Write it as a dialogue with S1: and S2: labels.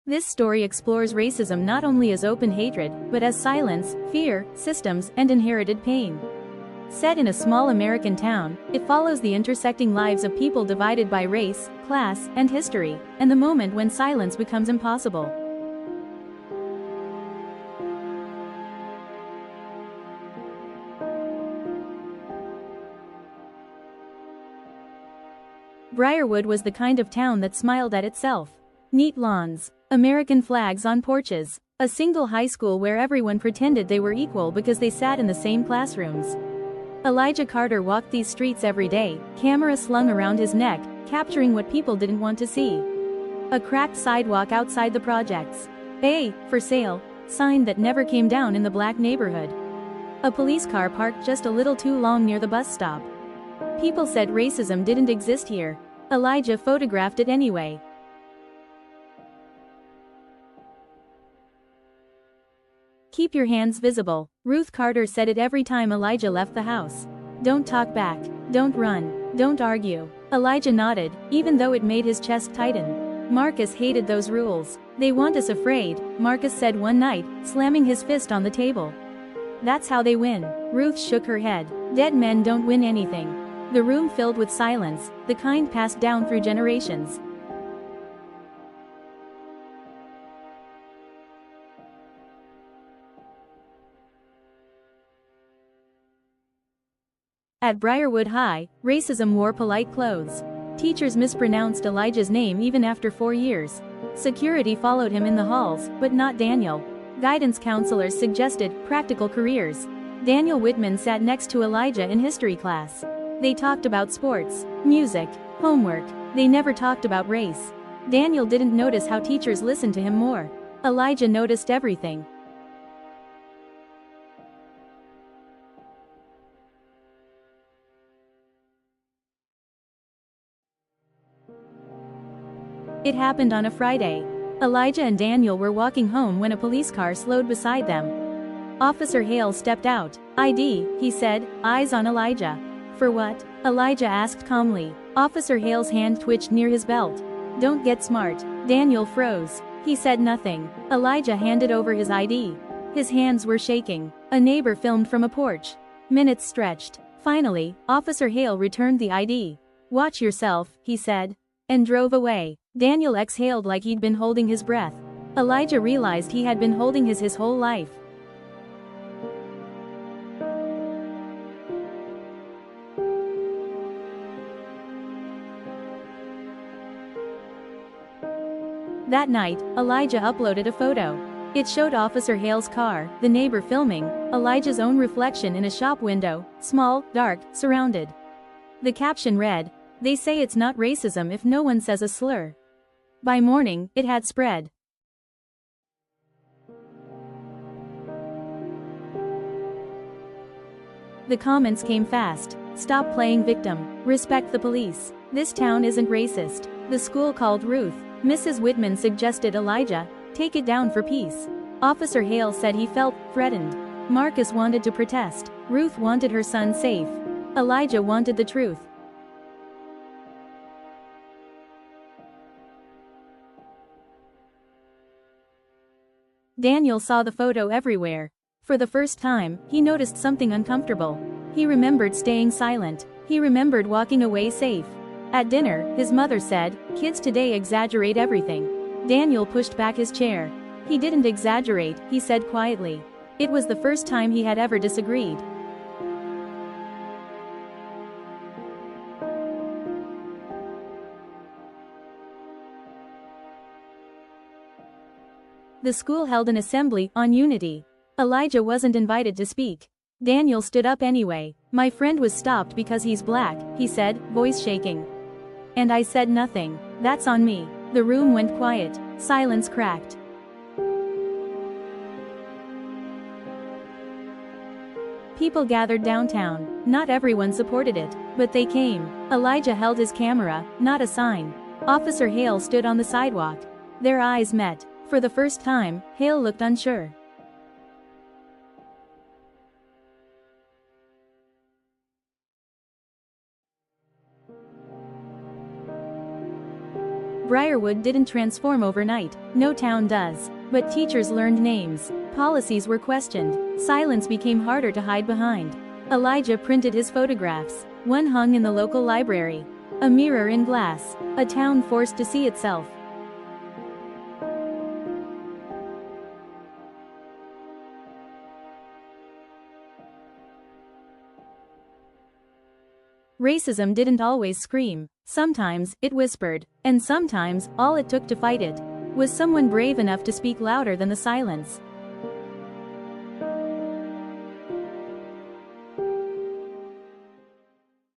S1: This story explores racism not only as open hatred, but as silence, fear, systems, and inherited pain. Set in a small American town, it follows the intersecting lives of people divided by race, class, and history, and the moment when silence becomes impossible. Briarwood was the kind of town that smiled at itself. Neat lawns, American flags on porches, a single high school where everyone pretended they were equal because they sat in the same classrooms. Elijah Carter walked these streets every day, camera slung around his neck, capturing what people didn't want to see. A cracked sidewalk outside the projects. A for sale sign that never came down in the black neighborhood. A police car parked just a little too long near the bus stop. People said racism didn't exist here. Elijah photographed it anyway. Keep your hands visible. Ruth Carter said it every time Elijah left the house. Don't talk back. Don't run. Don't argue. Elijah nodded, even though it made his chest tighten. Marcus hated those rules. They want us afraid, Marcus said one night, slamming his fist on the table. That's how they win. Ruth shook her head. Dead men don't win anything. The room filled with silence, the kind passed down through generations. At Briarwood High, racism wore polite clothes. Teachers mispronounced Elijah's name even after 4 years. Security followed him in the halls, but not Daniel. Guidance counselors suggested practical careers. Daniel Whitman sat next to Elijah in history class. They talked about sports, music, homework. They never talked about race. Daniel didn't notice how teachers listened to him more. Elijah noticed everything. It happened on a Friday. Elijah and Daniel were walking home when a police car slowed beside them. Officer Hale stepped out. "ID," he said, eyes on Elijah. "For what?" Elijah asked calmly. Officer Hale's hand twitched near his belt. "Don't get smart." Daniel froze. He said nothing. Elijah handed over his ID. His hands were shaking. A neighbor filmed from a porch. Minutes stretched. Finally, Officer Hale returned the ID. "Watch yourself," he said. And drove away. Daniel exhaled like he'd been holding his breath. Elijah realized he had been holding his whole life. That night, Elijah uploaded a photo. It showed Officer Hale's car, the neighbor filming, Elijah's own reflection in a shop window, small, dark, surrounded. The caption read, "They say it's not racism if no one says a slur." By morning, it had spread. The comments came fast. "Stop playing victim. Respect the police. This town isn't racist." The school called Ruth. Mrs. Whitman suggested Elijah, "Take it down for peace." Officer Hale said he felt threatened. Marcus wanted to protest. Ruth wanted her son safe. Elijah wanted the truth. Daniel saw the photo everywhere. For the first time, he noticed something uncomfortable. He remembered staying silent. He remembered walking away safe. At dinner, his mother said, "Kids today exaggerate everything." Daniel pushed back his chair. He didn't exaggerate, he said quietly. It was the first time he had ever disagreed. The school held an assembly on unity. Elijah wasn't invited to speak. Daniel stood up anyway. "My friend was stopped because he's black," he said, voice shaking. "And I said nothing. That's on me." The room went quiet. Silence cracked. People gathered downtown. Not everyone supported it, but they came. Elijah held his camera, not a sign. Officer Hale stood on the sidewalk. Their eyes met. For the first time, Hale looked unsure. Briarwood didn't transform overnight, no town does. But teachers learned names, policies were questioned, silence became harder to hide behind. Elijah printed his photographs. One hung in the local library. A mirror in glass. A town forced to see itself. Racism didn't always scream. Sometimes, it whispered. And sometimes, all it took to fight it was someone brave enough to speak louder than the silence.